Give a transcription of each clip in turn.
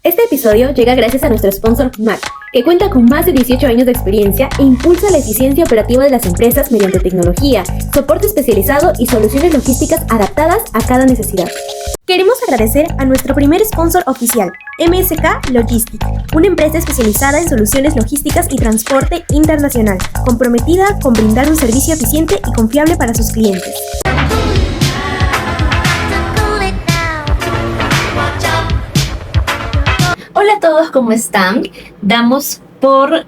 Este episodio llega gracias a nuestro sponsor MAC, que cuenta con más de 18 años de experiencia e impulsa la eficiencia operativa de las empresas mediante tecnología, soporte especializado y soluciones logísticas adaptadas a cada necesidad. Queremos agradecer a nuestro primer sponsor oficial, MSK Logistics, una empresa especializada en soluciones logísticas y transporte internacional, comprometida con brindar un servicio eficiente y confiable para sus clientes. Hola a todos, ¿cómo están? Damos por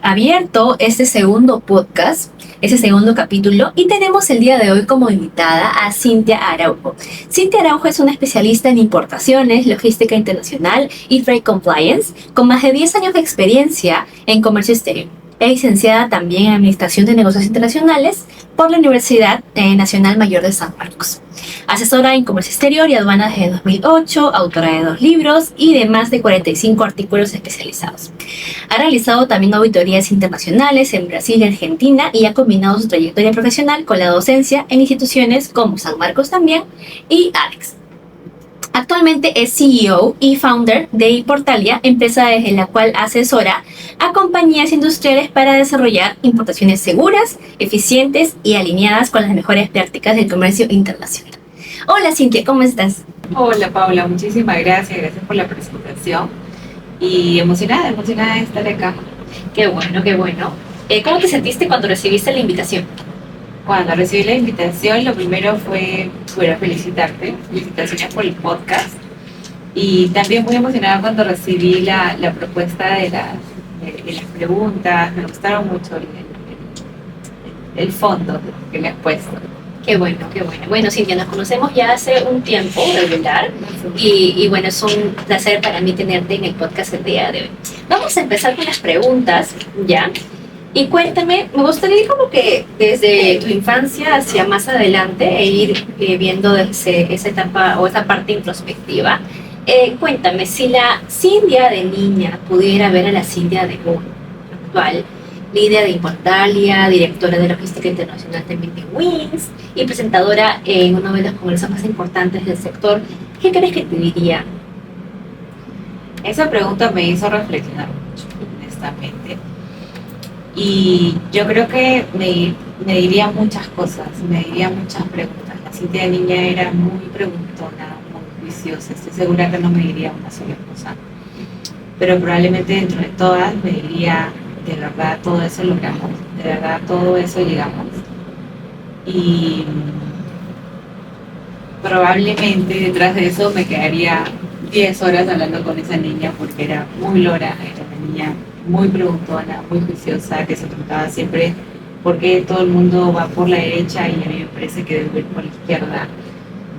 abierto este segundo podcast, este segundo capítulo, y tenemos el día de hoy como invitada a Cintia Araujo. Cintia Araujo es una especialista en importaciones, logística internacional y freight compliance, con más de 10 años de experiencia en comercio exterior. Es licenciada también en Administración de Negocios Internacionales por la Universidad Nacional Mayor de San Marcos. Asesora en comercio exterior y aduanas desde 2008, autora de 2 libros y de más de 45 artículos especializados. Ha realizado también auditorías internacionales en Brasil y Argentina y ha combinado su trayectoria profesional con la docencia en instituciones como San Marcos también y Alex. Actualmente es CEO y founder de Importalia, empresa desde la cual asesora a compañías industriales para desarrollar importaciones seguras, eficientes y alineadas con las mejores prácticas del comercio internacional. Hola Cintia, ¿cómo estás? Hola Paula, muchísimas gracias por la presentación y emocionada de estar acá. Qué bueno, qué bueno. ¿Cómo te sentiste cuando recibiste la invitación? Cuando recibí la invitación, lo primero fue felicitarte, felicitaciones por el podcast, y también muy emocionada cuando recibí la propuesta de las preguntas. Me gustaron mucho el fondo que le has puesto. Qué bueno, qué bueno. Bueno, Cintia, nos conocemos ya hace un tiempo regular y bueno, es un placer para mí tenerte en el podcast el día de hoy. Vamos a empezar con las preguntas, ¿ya? Y cuéntame, me gustaría ir como que desde tu infancia hacia más adelante e ir viendo desde esa etapa o esa parte introspectiva. Cuéntame, si la Cintia de niña pudiera ver a la Cintia de hoy, actual, líder de Importalia, directora de logística internacional también de Wings y presentadora en uno de los congresos más importantes del sector, ¿qué crees que te diría? Esa pregunta me hizo reflexionar mucho, honestamente. Y yo creo que me diría muchas cosas, me diría muchas preguntas. La Cintia de niña era muy preguntona, muy juiciosa. Estoy segura que no me diría una sola cosa. Pero probablemente dentro de todas me diría, de verdad todo eso logramos, de verdad todo eso llegamos. Y probablemente detrás de eso me quedaría 10 horas hablando con esa niña, porque era muy lora, era una niña muy preguntona, muy juiciosa, que se preguntaba siempre por qué todo el mundo va por la derecha y a mí me parece que debo ir por la izquierda.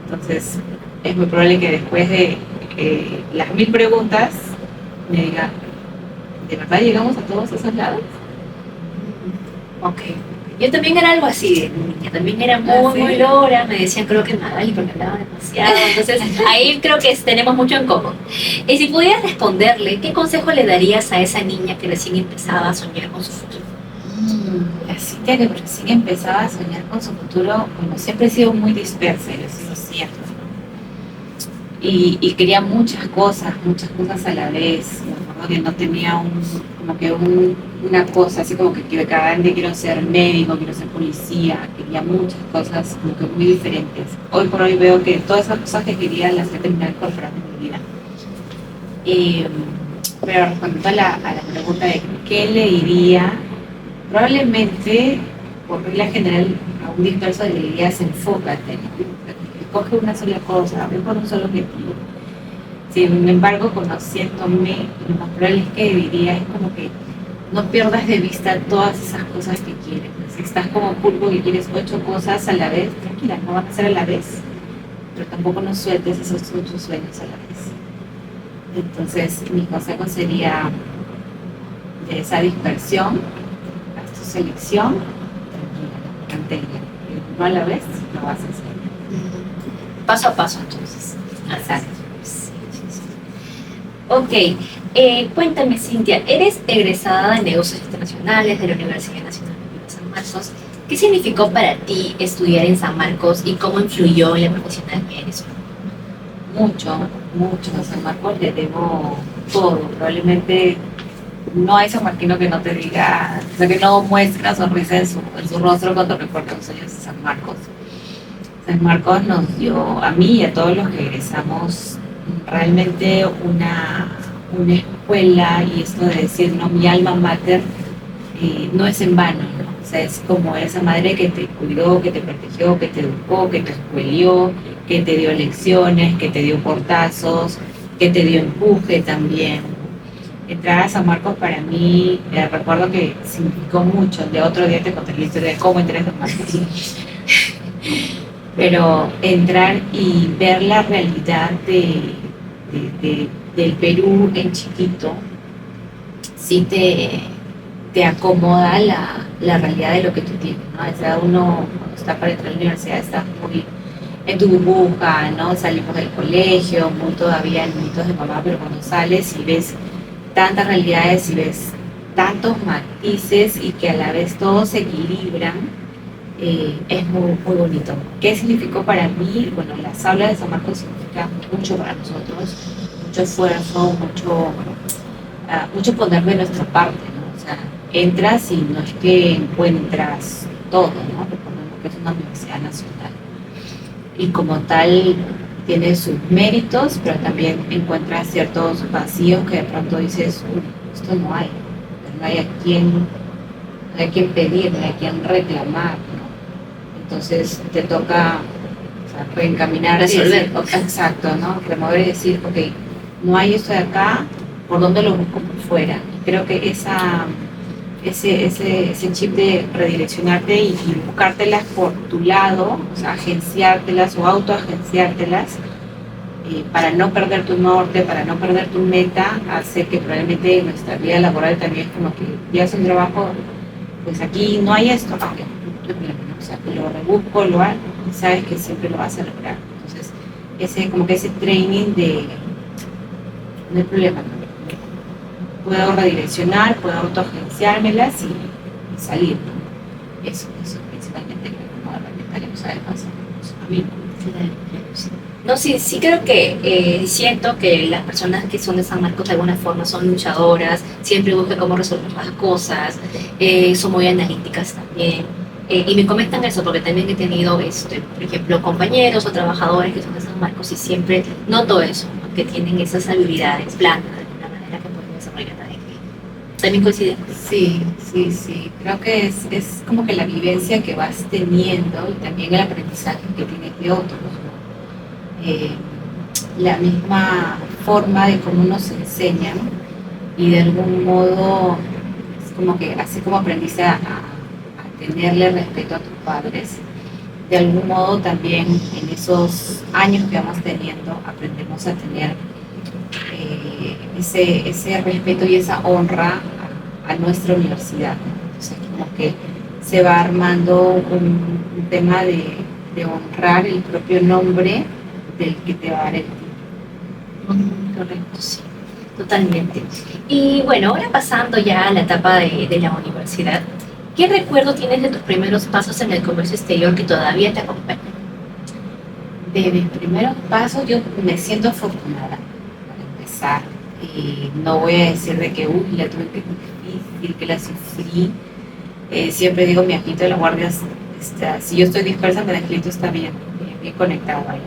Entonces es muy probable que después de las 1000 preguntas me diga, ¿de verdad llegamos a todos esos lados? Ok. Yo también era algo así de niña, también era muy lora, me decían creo que Magali porque hablaba demasiado, entonces ahí creo que tenemos mucho en común. Y si pudieras responderle, ¿qué consejo le darías a esa niña que recién empezaba a soñar con su futuro? La Cintia que recién empezaba a soñar con su futuro, bueno, siempre he sido muy dispersa, y lo sigo siendo. Y quería muchas cosas a la vez. Me acuerdo que no tenía una cosa así como que cada grande quiero ser médico, quiero ser policía. Quería muchas cosas como que muy diferentes. Hoy por hoy veo que todas esas cosas que quería las he terminado incorporando en mi vida. Pero respondiendo a la pregunta de qué le diría, probablemente por regla general a un disperso le diría enfócate, escoge una sola cosa, ve por un solo objetivo. Sin embargo, conociéndome, lo más probable es que diría es como que no pierdas de vista todas esas cosas que quieres. Si estás como pulpo y quieres 8 cosas a la vez, tranquila, no van a ser a la vez, pero tampoco no sueltes esos 8 sueños a la vez. Entonces, mi consejo sería de esa dispersión, haz tu selección, tranquila, mantén, no a la vez, lo vas a hacer. Paso a paso, entonces. Exacto. Sí. Ok, cuéntame, Cintia, eres egresada de Negocios Internacionales de la Universidad Nacional de San Marcos. ¿Qué significó para ti estudiar en San Marcos y cómo influyó en la profesional que eres? mucho, mucho. A San Marcos le debo todo. Probablemente no hay sanmarquino que no te diga, o sea, que no muestre una sonrisa en su rostro cuando recuerda los años de San Marcos. San Marcos nos dio, a mí y a todos los que egresamos, realmente una escuela, y esto de decir, no, mi alma mater no es en vano, ¿no? O sea, es como esa madre que te cuidó, que te protegió, que te educó, que te escuelió, que te dio lecciones, que te dio portazos, que te dio empuje también. Entrar a San Marcos para mí, recuerdo que significó mucho. De otro día te conté la historia de cómo entré a San Marcos. Pero entrar y ver la realidad del Perú en chiquito, sí te acomoda la realidad de lo que tú tienes, ¿no? O sea, uno cuando está para entrar a la universidad está muy en tu burbuja, ¿no? Salimos del colegio, muy todavía en mitos de mamá, pero cuando sales y ves tantas realidades y ves tantos matices y que a la vez todos se equilibran, es muy, muy bonito. ¿Qué significó para mí? Bueno, las aulas de San Marcos significan mucho para nosotros, mucho esfuerzo, mucho poner de nuestra parte, ¿no? O sea, entras y no es que encuentras todo, ¿no? Recordemos que es una universidad nacional y como tal tiene sus méritos, pero también encuentras ciertos vacíos que de pronto dices, esto no hay, no hay a quien pedir, no hay a quien reclamar, ¿no? Entonces te toca, o sea, reencaminar, resolver. Exacto, ¿no? Remover y decir, ok, no hay esto de acá, ¿por dónde lo busco por fuera? Y creo que ese chip de redireccionarte y buscártelas por tu lado, o sea, agenciártelas o autoagenciártelas, para no perder tu norte, para no perder tu meta, hace que probablemente en nuestra vida laboral también es como que llegas a un trabajo, pues aquí no hay esto, no hay problema, ¿no? O sea, lo rebusco, lo hago, y sabes que siempre lo vas a lograr. Entonces, como que ese training de no hay problema, ¿no? Puedo redireccionar, puedo autoagenciármelas y salir, ¿no? Eso principalmente creo que como herramienta además a mí. No, sí, sí creo que siento que las personas que son de San Marcos de alguna forma son luchadoras, siempre buscan cómo resolver las cosas, son muy analíticas también. Y me comentan eso porque también he tenido, por ejemplo, compañeros o trabajadores que son de San Marcos y siempre noto eso, ¿no? Que tienen esas habilidades blandas de alguna manera que pueden desarrollar también. ¿También coincide? Sí. Creo que es como que la vivencia que vas teniendo y también el aprendizaje que tienes de otros, ¿no? La misma forma de cómo nos enseñan y de algún modo es como que así como aprendiste a tenerle respeto a tus padres, de algún modo también en esos años que vamos teniendo aprendemos a tener ese respeto y esa honra a nuestra universidad, ¿no? Entonces como que se va armando un tema de honrar el propio nombre del que te va a dar el título. Correcto, sí, totalmente. Y bueno, ahora pasando ya a la etapa de la universidad, ¿qué recuerdo tienes de tus primeros pasos en el comercio exterior que todavía te acompaña? De mis primeros pasos yo me siento afortunada para empezar. No voy a decir de que la tuve que difícil, que la sufrí. Siempre digo, mi angelito de la guardia, si yo estoy dispersa, mi angelito está bien conectado ahí.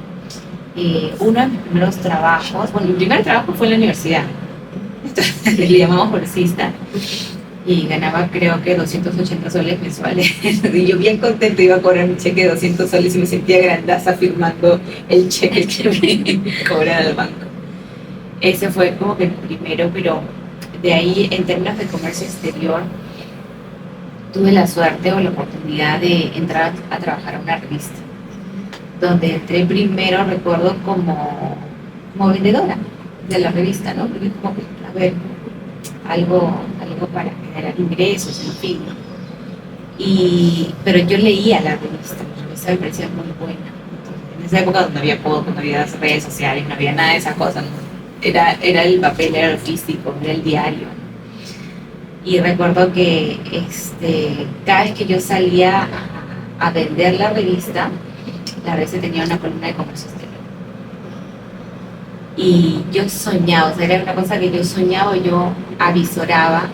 Uno de mis primeros trabajos, bueno, mi primer trabajo fue en la universidad, entonces le llamamos bolsista, y ganaba creo que 280 soles mensuales, y yo bien contento iba a cobrar mi cheque de 200 soles y me sentía grandaza firmando el cheque que me cobraba el banco. Ese fue como que el primero, pero de ahí en términos de comercio exterior, tuve la suerte o la oportunidad de entrar a trabajar a una revista, donde entré primero, recuerdo, como vendedora de la revista, ¿no? Porque como que, a ver, algo para generar ingresos, en fin, ¿no? Pero yo leía la revista me parecía muy buena. Entonces, en esa época donde había poco, no había redes sociales, no había nada de esas cosas, ¿no? Era el papel, era el físico, era el diario, ¿no? Y recuerdo que cada vez que yo salía a vender la revista tenía una columna de comercio exterior. Y yo soñaba, o sea, era una cosa que yo soñaba, yo avisoraba.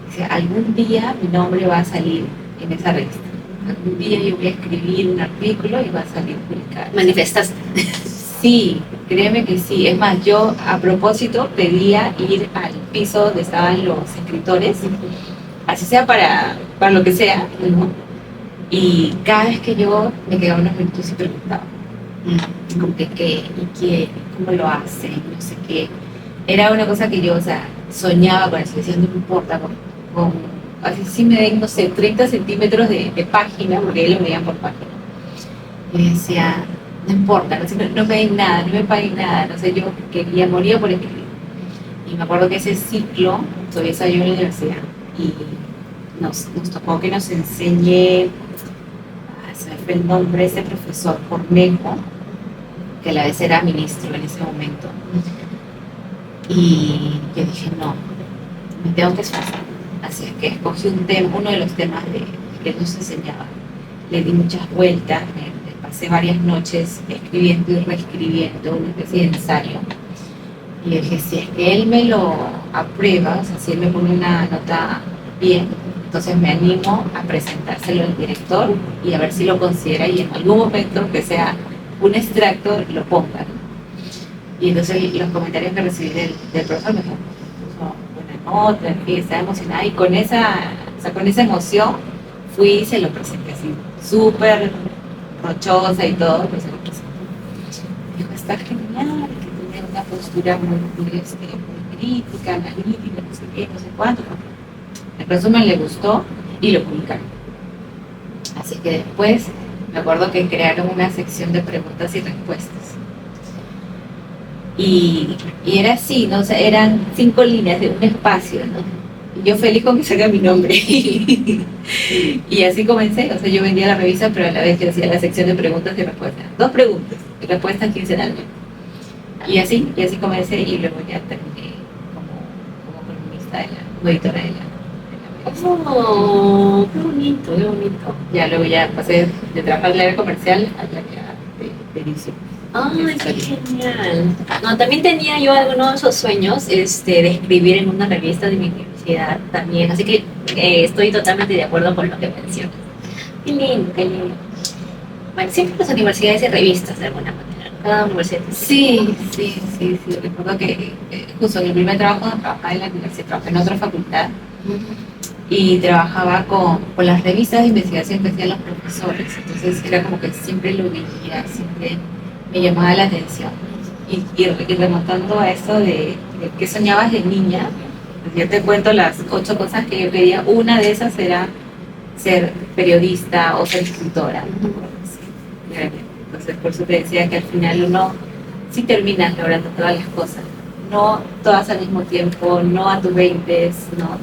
O sea, algún día mi nombre va a salir en esa revista. Algún día yo voy a escribir un artículo y va a salir publicado. Manifestaste. Sí, créeme que sí. Es más, yo a propósito pedía ir al piso donde estaban los escritores, así sea para lo que sea, ¿no? Y cada vez que yo me quedaba unos minutos y preguntaba, como que qué, y qué, cómo lo hacen, no sé qué. Era una cosa que yo, o sea, soñaba con eso, decía, no me importa, así sí me den, no sé, 30 centímetros de página, porque ellos lo veían por página. Y decía, no importa, no me den nada, no me paguen nada, no sé, yo quería morir por escribir. Y me acuerdo que ese ciclo, todavía estaba yo en la universidad, y nos tocó que nos enseñe, se me fue el nombre, ese profesor Cornejo, que a la vez era ministro en ese momento. Y yo dije, no, me tengo que esforzar. Así es que escogí uno de los temas que él nos enseñaba. Le di muchas vueltas, me pasé varias noches escribiendo y reescribiendo una especie de ensayo. Y dije, si es que él me lo aprueba, o sea, si él me pone una nota bien, entonces me animo a presentárselo al director y a ver si lo considera y en algún momento, que sea un extracto, lo ponga, ¿no? Y entonces los comentarios que recibí del profesor me dijeron, buena nota, que estaba emocionada, y con esa emoción fui y se lo presenté así, súper rochosa y todo, pues se lo presenté. Dijo, está genial, que tiene una postura muy crítica, analítica, no sé qué, no sé cuánto. El resumen le gustó y lo publicaron. Así que después me acuerdo que crearon una sección de preguntas y respuestas. Y era así, ¿no? O sea, eran 5 líneas de un espacio, ¿no? Y yo feliz con que salga mi nombre. Y así comencé, o sea, yo vendía la revista, pero a la vez yo hacía la sección de preguntas y respuestas. 2 preguntas y respuestas quincenalmente. Y así comencé y luego ya terminé como columnista como editora de la Oh, qué bonito, qué bonito. Ya luego ya pasé de trabajar en el área comercial a la área de edición. Ay, qué genial. No, también tenía yo algunos de esos sueños de escribir en una revista de mi universidad también, así que estoy totalmente de acuerdo con lo que mencionas. Qué lindo, qué lindo. Bueno, siempre las universidades y revistas de alguna manera, cada universidad. Sí. Recuerdo que justo en el primer trabajo donde trabajaba en la universidad, trabajé en otra facultad y trabajaba con las revistas de investigación que hacían los profesores, entonces era como que siempre lo veía, siempre me llamaba la atención. Y remontando a eso de qué soñabas de niña, pues yo te cuento las 8 cosas que yo quería. Una de esas era ser periodista o ser escritora. Entonces por eso te decía que al final uno sí terminas logrando todas las cosas, no todas al mismo tiempo, no a tus 20,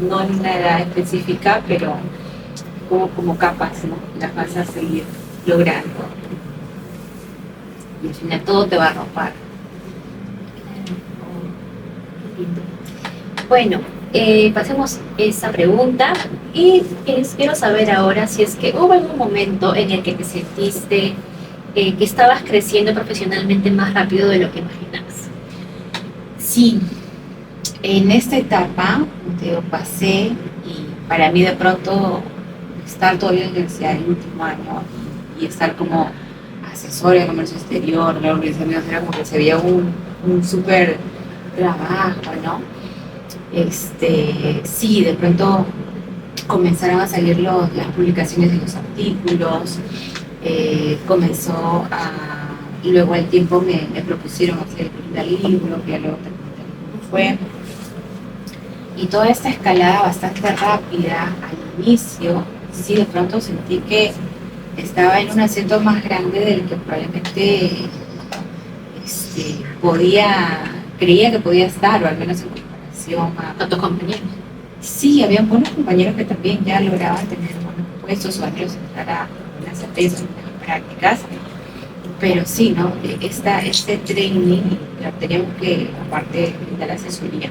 no en una edad específica, pero como capas, ¿no? Las vas a seguir logrando. Y al final todo te va a arropar. Bueno, pasemos esa pregunta y quiero saber ahora si es que hubo algún momento en el que te sentiste que estabas creciendo profesionalmente más rápido de lo que imaginabas. Sí, en esta etapa, como te digo, pasé y para mí de pronto estar todavía en la universidad el último año y estar como asesora de comercio exterior, la organización era como que se veía un súper trabajo, ¿no? Sí, de pronto comenzaron a salir las publicaciones de los artículos, luego al tiempo me propusieron hacer el primer libro, que ya luego te contaré cómo fue. Y toda esta escalada bastante rápida al inicio, sí, de pronto sentí que estaba en un asiento más grande del que probablemente creía que podía estar, o al menos en comparación a ¿Con tus compañeros? Sí, había buenos compañeros que también ya lograban tener buenos puestos o al menos entrar a unas empresas, unas prácticas, pero sí, ¿no? Este training teníamos que, aparte de la asesoría,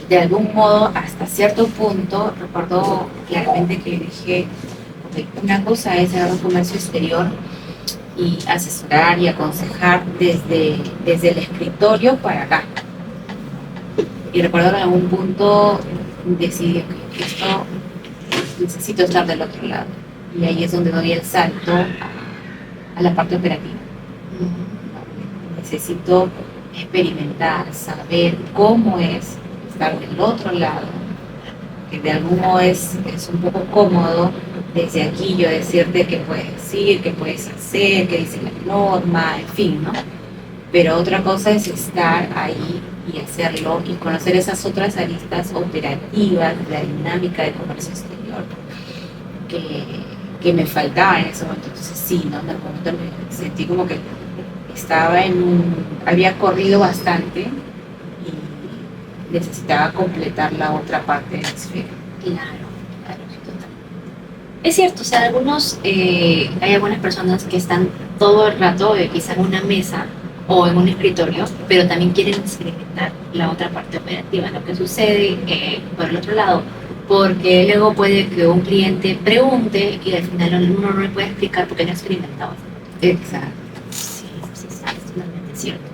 de algún modo, hasta cierto punto, recuerdo claramente que dije, okay, una cosa es hacer un comercio exterior y asesorar y aconsejar desde el escritorio para acá. Y recuerdo que en algún punto decidí que esto necesito estar del otro lado. Y ahí es donde doy el salto a la parte operativa. Necesito experimentar, saber cómo es estar del otro lado, que de algún modo es un poco cómodo desde aquí yo decirte qué puedes decir, qué puedes hacer, qué dice la norma, en fin, ¿no? Pero otra cosa es estar ahí y hacerlo y conocer esas otras aristas operativas de la dinámica de comercio exterior que me faltaba en ese momento. Entonces sí, ¿no? En algún momento me sentí como que estaba había corrido bastante y necesitaba completar la otra parte de la esfera. Claro, claro, total. Es cierto, o sea, hay algunas personas que están todo el rato, quizá en una mesa o en un escritorio, pero también quieren experimentar la otra parte operativa, lo que sucede por el otro lado, porque luego puede que un cliente pregunte y al final uno no le puede explicar porque no ha experimentado. Exacto. Sí, es totalmente cierto.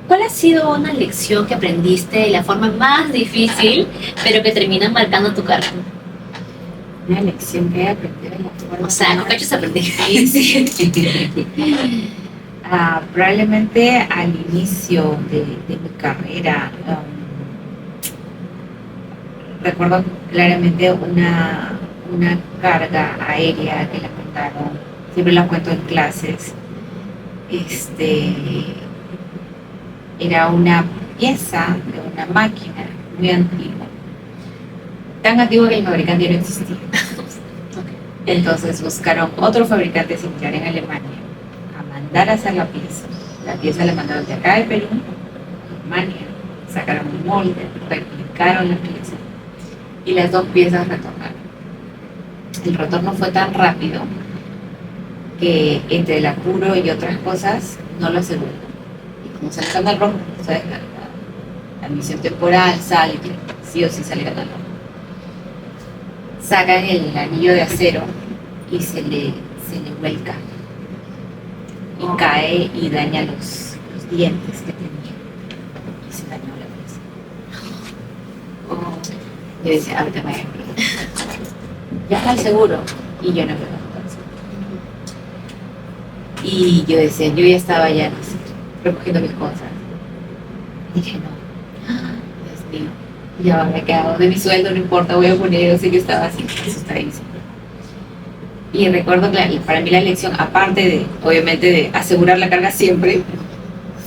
¿Cuál ha sido una lección que aprendiste de la forma más difícil, pero que termina marcando tu carrera? Una lección que he aprendido en la forma. O sea, con cachos aprendí. Sí. Probablemente al inicio de mi carrera, recuerdo claramente una carga aérea que la mandaron, siempre la cuento en clases. Era una pieza de una máquina muy antigua, tan antigua que el fabricante no existía. Entonces buscaron otro fabricante similar en Alemania a mandar a hacer la pieza. La pieza la mandaron de acá de Perú a Alemania, sacaron un molde, replicaron la pieza y las dos piezas retornaron. El retorno fue tan rápido que entre el apuro y otras cosas no lo aseguró. Y como sale Canal Rojo, ¿sabes? La misión temporal sale, sí o sí sale Canal Rojo. Sacan el anillo de acero y se le vuelca y cae y daña los dientes que tenía y se dañó la pieza. Yo decía, ahorita me voy a ya está el seguro y yo no me voy a seguro. Y yo decía, yo ya estaba ya no sé, recogiendo mis cosas y dije, no, Dios mío, ya me he quedado de mi sueldo, no importa, voy a poner, sé que estaba así, asustadísimo. Y recuerdo que para mí la lección, aparte de, obviamente, de asegurar la carga siempre,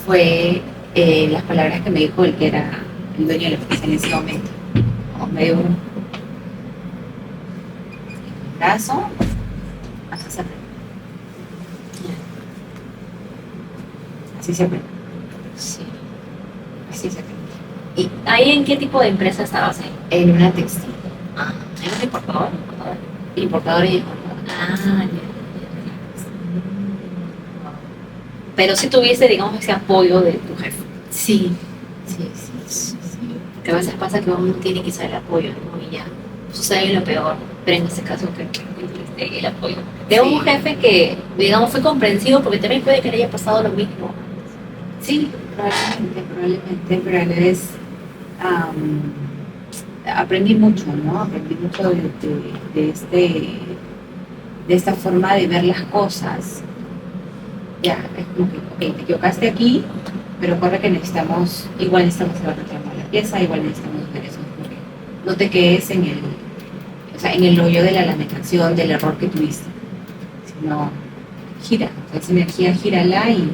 fue las palabras que me dijo el que era el dueño de la empresa en ese momento. Me dio un brazo, hasta se aprende. Así se aprende. Sí. Así se aprende. ¿Y ahí en qué tipo de empresa estabas ahí? En una textil. ¿En un importador? Importador y exportador. Ya. Pero sí tuviste, digamos, ese apoyo de tu jefe. Sí. Que a veces pasa que uno tiene que saber el apoyo, ¿no? Y ya sucede lo peor, pero en este caso que el apoyo de un jefe que, digamos, fue comprensivo, porque también puede que le haya pasado lo mismo. Sí, probablemente, pero a la vez aprendí mucho, ¿no? Aprendí mucho de esta forma de ver las cosas. Ya, es como que, ok, te equivocaste aquí, pero corre que igual necesitamos hacer reclamar la pieza, igual necesitamos hacer eso, porque no te quedes en el hoyo de la lamentación, del error que tuviste, sino gira, esa energía gírala y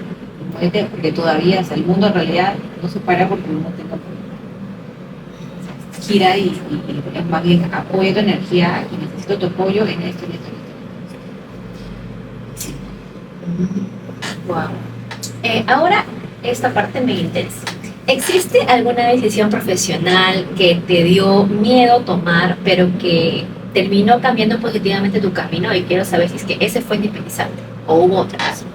muévete, porque todavía, el mundo en realidad no se para porque uno tenga problemas. Gira y es más bien apoya tu energía y necesito tu apoyo en esto. Sí. Wow. Ahora esta parte me interesa. ¿Existe alguna decisión profesional que te dio miedo tomar, pero que terminó cambiando positivamente tu camino? Y quiero saber si es que ese fue indispensable o hubo otras.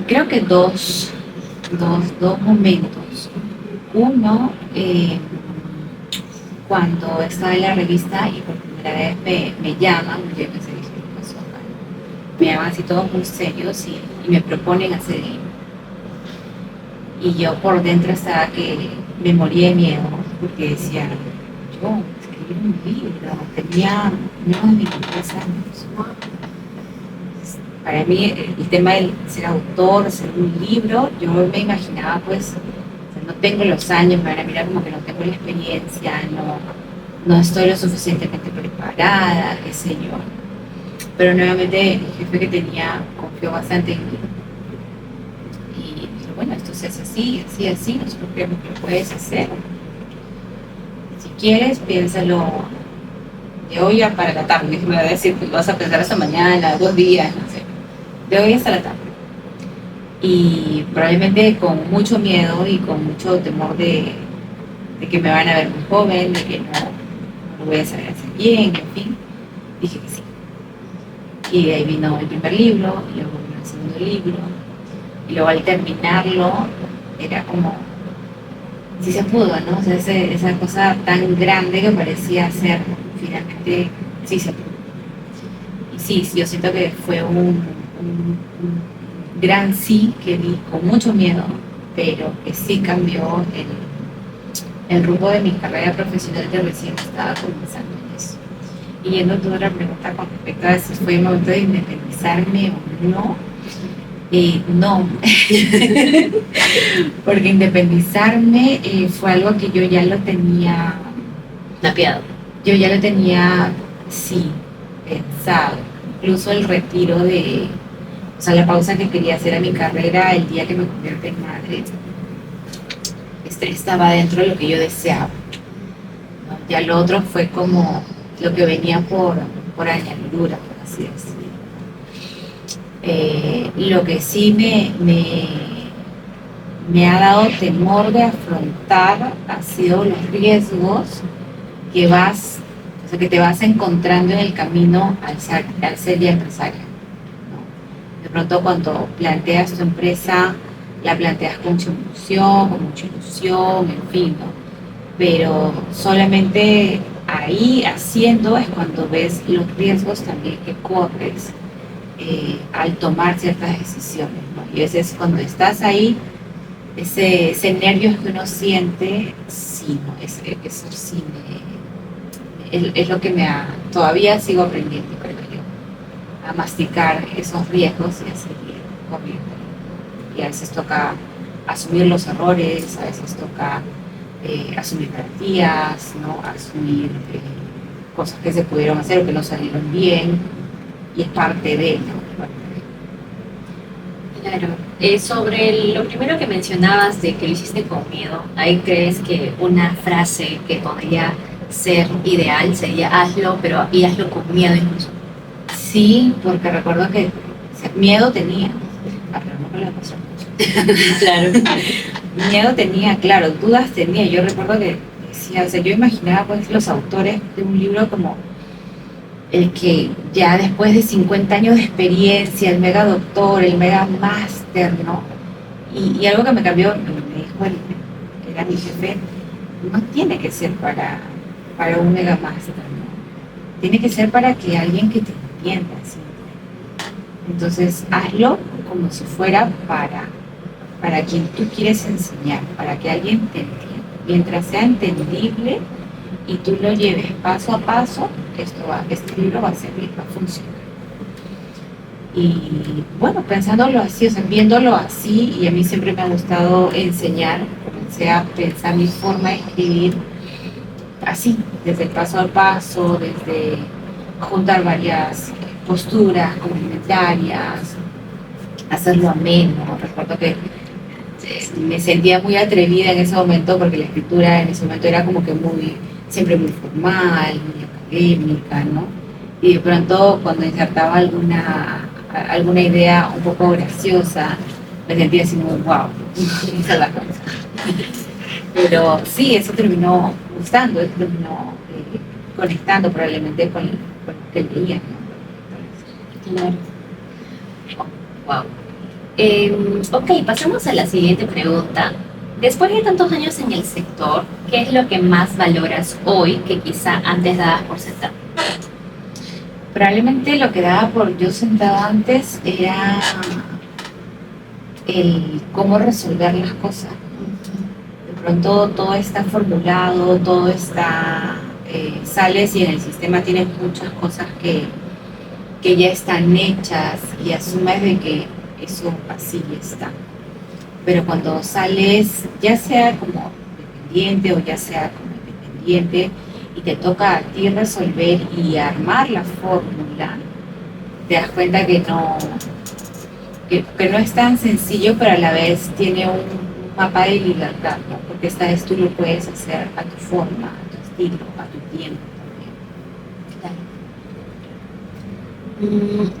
Creo que dos momentos. Uno, cuando estaba en la revista y por primera vez me llaman, yo pensé que pasó acá, me llaman así todos muy serios y me proponen hacer el libro. Y yo por dentro estaba que me moría de miedo, porque decía, yo escribir un libro, tenía menos de 23 años. Para mí el tema de ser autor, hacer un libro, yo me imaginaba pues, o sea, no tengo los años, me van a mirar como que no tengo la experiencia, no estoy lo suficientemente preparada, qué sé yo. Pero nuevamente el jefe que tenía confió bastante en mí. Y dijo, bueno, esto se hace así, así, así, nosotros creemos que lo puedes hacer. Si quieres, piénsalo de hoy a para la tarde. Me va a decir, pues vas a pensar hasta mañana, 2 días, no sé. De hoy hasta la tarde. Y probablemente con mucho miedo y con mucho temor de que me van a ver muy joven, de que no lo voy a saber hacer bien, en fin, dije que sí. Y de ahí vino el primer libro, y luego vino el segundo libro, y luego al terminarlo era como, sí se pudo, ¿no? O sea, esa cosa tan grande que parecía ser, finalmente sí se pudo. Y sí, yo siento que fue un gran sí que vi con mucho miedo, pero que sí cambió el rumbo de mi carrera profesional que recién estaba comenzando en eso. Y yendo a tu otra pregunta con respecto a si fue el momento de independizarme o no, no, porque independizarme fue algo que yo ya lo tenía Tapiado. yo ya lo tenía, sí, pensado. Incluso el retiro o sea, la pausa que quería hacer a mi carrera el día que me convierte en madre, estaba dentro de lo que yo deseaba, ¿no? Ya lo otro fue como lo que venía por añadidura, por así decirlo. Lo que sí me ha dado temor de afrontar ha sido los riesgos que te vas encontrando en el camino al ser ya empresaria, ¿no? De pronto cuando planteas tu empresa, la planteas con mucha emoción, en fin, ¿no? Pero solamente ahí haciendo es cuando ves los riesgos también que corres al tomar ciertas decisiones, ¿no? Y a veces cuando estás ahí, ese nervios que uno siente, sí, ¿no? Eso sí es lo que todavía sigo aprendiendo, creo yo, a masticar esos riesgos y a seguir corriendo. Y a veces toca asumir los errores, a veces toca asumir garantías, ¿no? Asumir cosas que se pudieron hacer o que no salieron bien, y es parte de, ¿no? Claro. Sobre lo primero que mencionabas de que lo hiciste con miedo, ¿ahí crees que una frase que podría ser ideal sería hazlo, y hazlo con miedo incluso? Sí, porque recuerdo que miedo tenía, pero no me la pasó mucho. Claro. Miedo tenía, claro, dudas tenía. Yo recuerdo que decía, o sea, yo imaginaba pues los autores de un libro como el que ya después de 50 años de experiencia, el mega doctor, el mega máster, ¿no? Y algo que me cambió, me dijo que era mi jefe, no tiene que ser para un mega máster, ¿no? Tiene que ser para que alguien que te entienda, ¿sí? Entonces, hazlo como si fuera para quien tú quieres enseñar, para que alguien te entienda. Mientras sea entendible y tú lo lleves paso a paso, este libro va a servir, va a funcionar. Y bueno, pensándolo así, o sea, viéndolo así, y a mí siempre me ha gustado enseñar, comencé a pensar mi forma de escribir así, desde el paso al paso, desde juntar varias posturas complementarias, hacerlo ameno. Recuerdo que me sentía muy atrevida en ese momento porque la escritura en ese momento era como que siempre muy formal, muy académica, ¿no? Y de pronto cuando insertaba alguna idea un poco graciosa, me sentía así muy wow, esa es la cosa. Pero sí, eso terminó gustando, eso terminó conectando probablemente con lo que leía, ¿no? Claro. Wow. Ok, pasamos a la siguiente pregunta. Después de tantos años en el sector, ¿qué es lo que más valoras hoy que quizá antes dabas por sentado? Probablemente lo que daba por yo sentada antes era el cómo resolver las cosas. De pronto todo está formulado, todo está, sales y en el sistema tienes muchas cosas que ya están hechas y asumes de que eso así está. Pero cuando sales, ya sea como dependiente o ya sea como independiente, y te toca a ti resolver y armar la fórmula, te das cuenta que no es tan sencillo, pero a la vez tiene un mapa de libertad, ¿no? Porque esta vez tú lo puedes hacer a tu forma, a tu estilo, a tu tiempo también.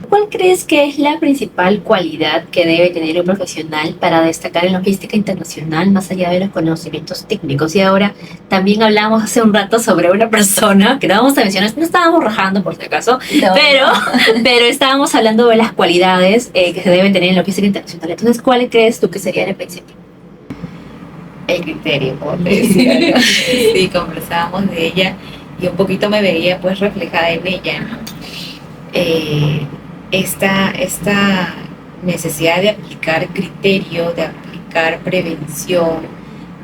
¿Cuál crees que es la principal cualidad que debe tener un profesional para destacar en logística internacional más allá de los conocimientos técnicos? Y ahora también hablamos hace un rato sobre una persona que no vamos a mencionar, no estábamos rajando por si acaso, pero estábamos hablando de las cualidades que se deben tener en logística internacional. Entonces, ¿cuál crees tú que sería el principio? El criterio, como te decía, ¿no? Sí, conversábamos de ella y un poquito me veía pues reflejada en ella, ¿no? Esta necesidad de aplicar criterio, de aplicar prevención,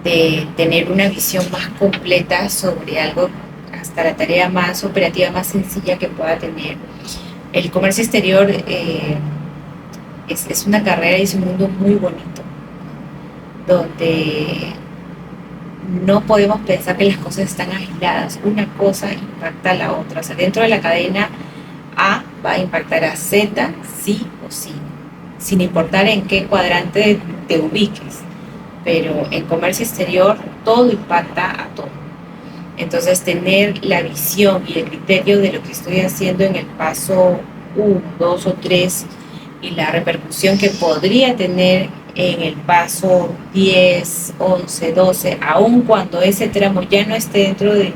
de tener una visión más completa sobre algo, hasta la tarea más operativa, más sencilla que pueda tener. El comercio exterior es una carrera y es un mundo muy bonito, donde no podemos pensar que las cosas están aisladas. Una cosa impacta a la otra. O sea, dentro de la cadena A va a impactar a Z sí o sí, sin importar en qué cuadrante te ubiques. Pero en comercio exterior todo impacta a todo. Entonces tener la visión y el criterio de lo que estoy haciendo en el paso 1, 2 o 3 y la repercusión que podría tener en el paso 10, 11, 12, aun cuando ese tramo ya no esté dentro de mi,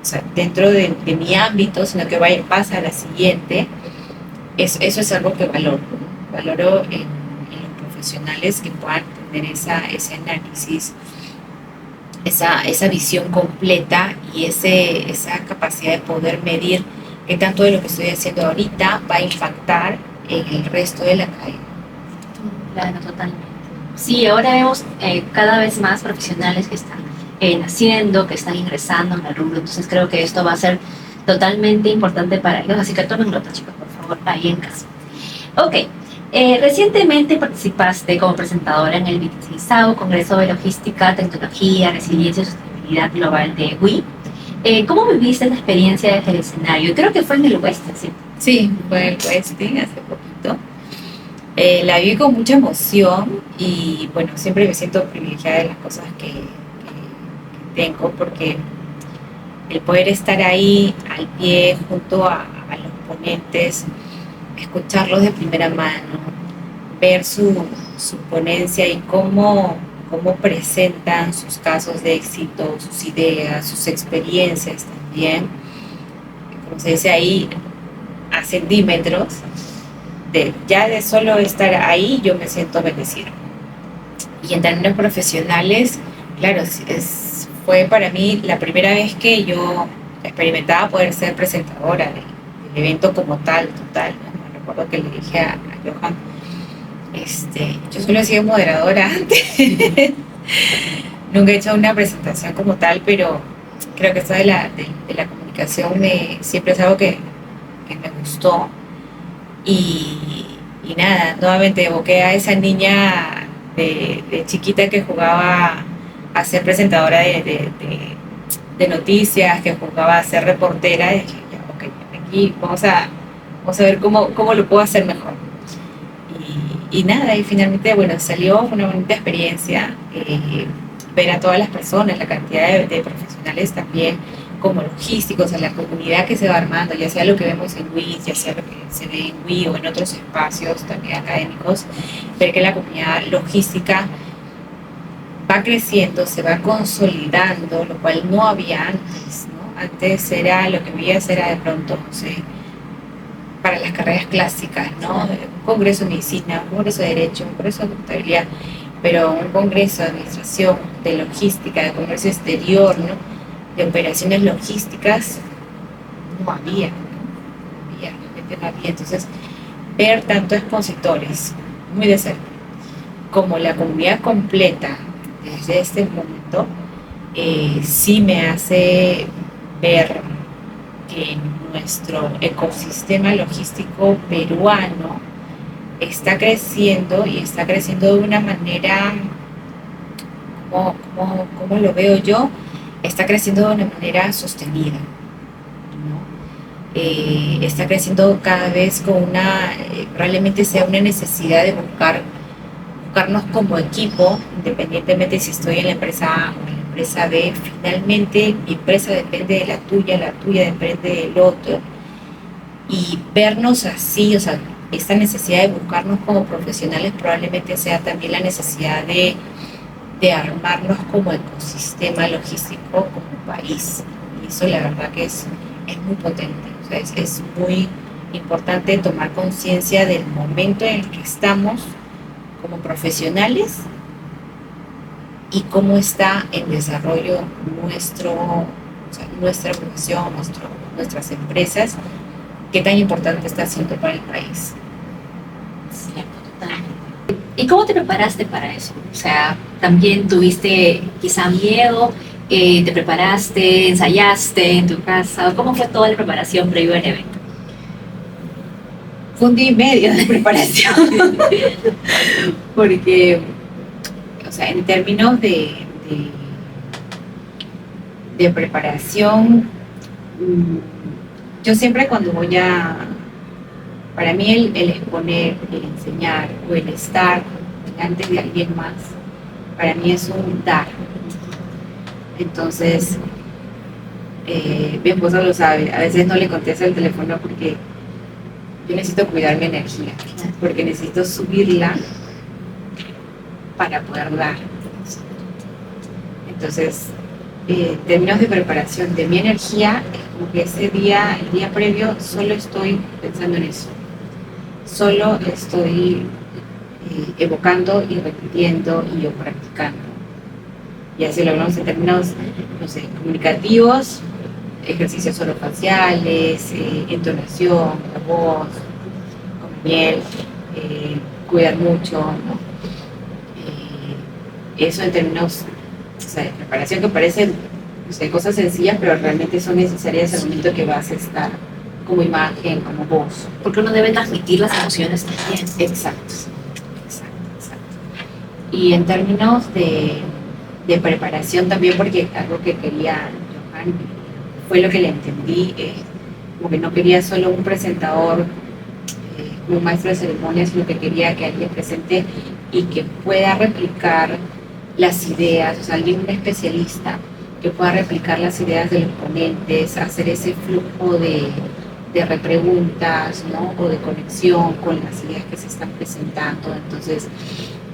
o sea, dentro de mi ámbito, sino que pasa a la siguiente, eso es algo que valoro en los profesionales que puedan tener ese análisis, esa visión completa y esa capacidad de poder medir qué tanto de lo que estoy haciendo ahorita va a impactar en el resto de la cadena. Claro, totalmente. Sí, ahora vemos cada vez más profesionales que están naciendo, que están ingresando en el rubro, entonces creo que esto va a ser totalmente importante para ellos, así que tomen nota, chicos, por favor, ahí en casa. Ok, recientemente participaste como presentadora en el 26º Congreso de Logística, Tecnología, Resiliencia y Sostenibilidad Global de WI. ¿Cómo viviste la experiencia desde el escenario? Creo que fue en el Westin, ¿sí? Sí, fue el Westin hace poquito. La viví con mucha emoción y bueno, siempre me siento privilegiada de las cosas que tengo, porque el poder estar ahí al pie junto a los ponentes, escucharlos de primera mano, ver su ponencia y cómo presentan sus casos de éxito, sus ideas, sus experiencias también, como se dice ahí, a centímetros. Ya de solo estar ahí yo me siento bendecida. Y en términos profesionales, claro, fue para mí la primera vez que yo experimentaba poder ser presentadora del evento como tal, total. Me recuerdo que le dije a Johan, yo solo he sido moderadora antes, nunca he hecho una presentación como tal, pero creo que esto de la comunicación siempre es algo que me gustó. Y nada, nuevamente evoqué a esa niña de chiquita que jugaba a ser presentadora de noticias, que jugaba a ser reportera, y dije, ya, ok, aquí vamos a ver cómo lo puedo hacer mejor. Y nada, y finalmente, bueno, salió una bonita experiencia, ver a todas las personas, la cantidad de profesionales también, como logísticos, a la comunidad que se va armando, ya sea lo que vemos en WIS, ya sea lo que se ve en WI o en otros espacios también académicos, ver que la comunidad logística va creciendo, se va consolidando, lo cual no había antes, ¿no? Antes lo que veías era de pronto, no sé, para las carreras clásicas, ¿no? Un congreso de medicina, un congreso de derecho, un congreso de contabilidad, pero un congreso de administración, de logística, de comercio exterior, ¿no? De operaciones logísticas, no había, ¿no? realmente no había. Entonces, ver tanto expositores, muy de cerca, como la comunidad completa desde este momento, sí me hace ver que nuestro ecosistema logístico peruano está creciendo y está creciendo de una manera, como lo veo yo, está creciendo de una manera sostenida, ¿no? Está creciendo cada vez con probablemente sea una necesidad de buscarnos como equipo, independientemente si estoy en la empresa A o en la empresa B. Finalmente mi empresa depende de la tuya depende del otro, y vernos así, o sea, esta necesidad de buscarnos como profesionales probablemente sea también la necesidad de armarnos como ecosistema logístico, como país. Y eso la verdad que es muy potente. O sea, es muy importante tomar conciencia del momento en el que estamos como profesionales y cómo está en desarrollo nuestra profesión, nuestras empresas, qué tan importante está siendo para el país. Cierto, totalmente. ¿Y cómo te preparaste para eso? O sea, también tuviste quizá miedo, te preparaste, ensayaste en tu casa. ¿Cómo fue toda la preparación previo al evento? Fue un día y medio de preparación. Porque, o sea, en términos de preparación, yo siempre cuando para mí el exponer, el enseñar o el estar delante de alguien más, para mí es un dar. Entonces, mi esposa lo sabe, a veces no le contesto el teléfono porque yo necesito cuidar mi energía, porque necesito subirla para poder dar. Entonces, en términos de preparación de mi energía, es como que el día previo, solo estoy pensando en eso. Solo estoy evocando y repitiendo y yo practicando. Y así lo hablamos en términos, no sé, comunicativos, ejercicios orofaciales, entonación, la voz, con miel, cuidar mucho, ¿no? Eso en términos, o sea, de preparación, que parecen, no sé, cosas sencillas, pero realmente son necesarias al momento que vas a estar como imagen, como voz. Porque uno debe transmitir las emociones también. Exacto. Y en términos de preparación también, porque algo que quería Johan, fue lo que le entendí, como que no quería solo un presentador, un maestro de ceremonias, sino que quería que alguien presente y que pueda replicar las ideas, o sea, alguien, un especialista, que pueda replicar las ideas de los ponentes, hacer ese flujo de repreguntas, ¿no? O de conexión con las ideas que se están presentando. Entonces,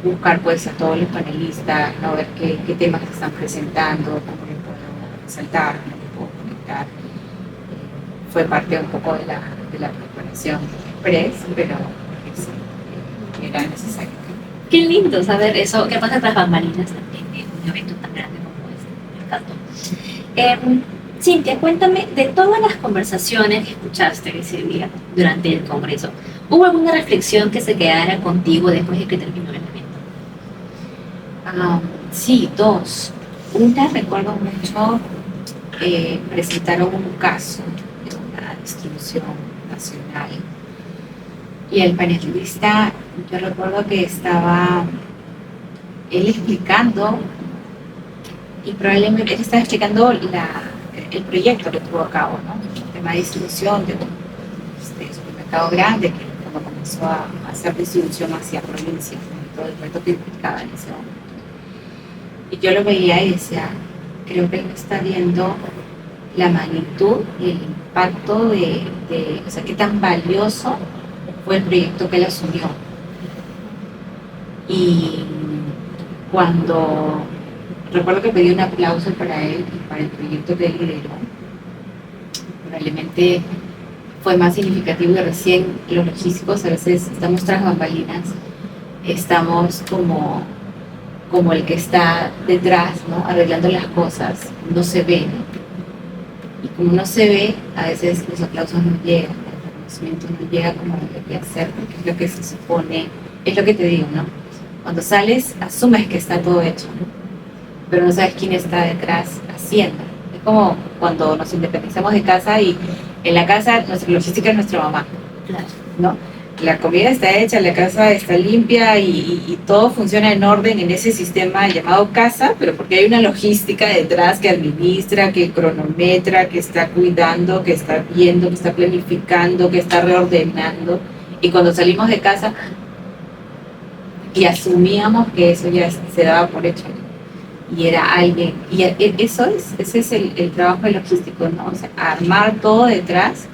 buscar pues a todos los panelistas, ¿no? Ver qué temas se están presentando, cómo le puedo resaltar, cómo le puedo conectar. Fue parte un poco de la preparación express, pero era necesario. Qué lindo saber eso, que pasa tras bambalinas también en un evento tan grande como este. Me encantó. Cintia, cuéntame, de todas las conversaciones que escuchaste ese día durante el congreso, ¿hubo alguna reflexión que se quedara contigo después de que terminó el evento? Sí, dos. Una, recuerdo mucho, presentaron un caso de una distribución nacional y el panelista, yo recuerdo que estaba él explicando, y probablemente él estaba explicando el proyecto que tuvo a cabo, ¿no? El tema de distribución de un supermercado grande que cuando comenzó a hacer distribución hacia provincias, ¿no? Todo el reto que implicaba en ese momento. Y yo lo veía y decía, creo que él está viendo la magnitud y el impacto o sea, qué tan valioso fue el proyecto que él asumió. Y cuando recuerdo que pedí un aplauso para él y para el proyecto que él lideró, probablemente fue más significativo, y recién los logísticos a veces estamos tras bambalinas, estamos como el que está detrás, ¿no? Arreglando las cosas, no se ve, ¿no? Y como no se ve, a veces los aplausos no llegan, conocimiento no llega como debería ser, porque es lo que se supone, es lo que te digo, ¿no? Cuando sales, asumes que está todo hecho, ¿no? Pero no sabes quién está detrás haciendo. Es como cuando nos independizamos de casa y en la casa nuestra logística es nuestra mamá, Claro. ¿no? La comida está hecha, la casa está limpia y todo funciona en orden en ese sistema llamado casa, pero porque hay una logística detrás que administra, que cronometra, que está cuidando, que está viendo, que está planificando, que está reordenando. Y cuando salimos de casa y asumíamos que eso ya se daba por hecho y era alguien, y ese es el trabajo del logístico, ¿no? O sea, armar todo detrás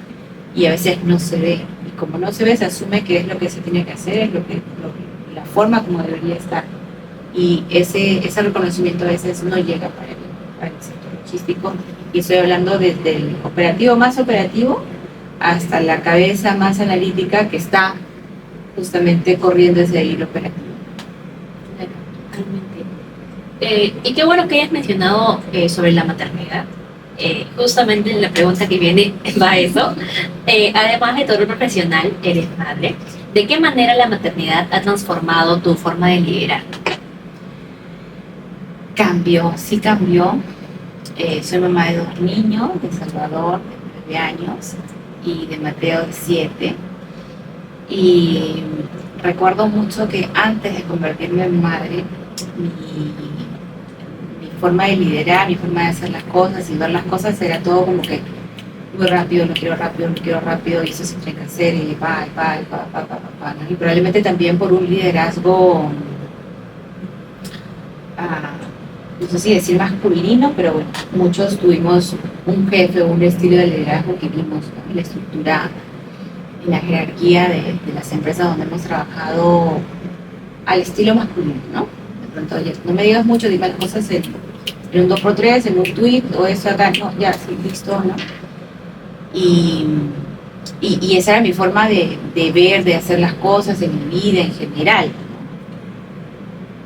y a veces no se ve. Y como no se ve, se asume que es lo que se tiene que hacer, es la forma como debería estar. Y ese reconocimiento a veces no llega para el sector logístico. Y estoy hablando desde el operativo más operativo hasta la cabeza más analítica que está justamente corriendo ese hilo operativo. Claro, totalmente. Y qué bueno que hayas mencionado sobre la maternidad. Justamente la pregunta que viene va a eso. Además de tu rol profesional, eres madre. ¿De qué manera la maternidad ha transformado tu forma de liderar? Sí cambió. Soy mamá de 2 niños, de Salvador, de 9 años, y de Mateo, de 7. Y recuerdo mucho que antes de convertirme en madre, mi forma de liderar, mi forma de hacer las cosas y ver las cosas era todo como que muy rápido, lo quiero rápido, y eso se tiene que hacer, y ¿no? Y probablemente también por un liderazgo, no sé si decir masculino, pero bueno, muchos tuvimos un jefe, un estilo de liderazgo que vimos, ¿no? La estructura, en la jerarquía de las empresas donde hemos trabajado al estilo masculino, ¿no? De pronto, oye, no me digas mucho, dime las cosas en un 2x3, en un tweet, o eso acá, no, ya, sí, listo, ¿no? Y esa era mi forma de ver, de hacer las cosas en mi vida en general, ¿no?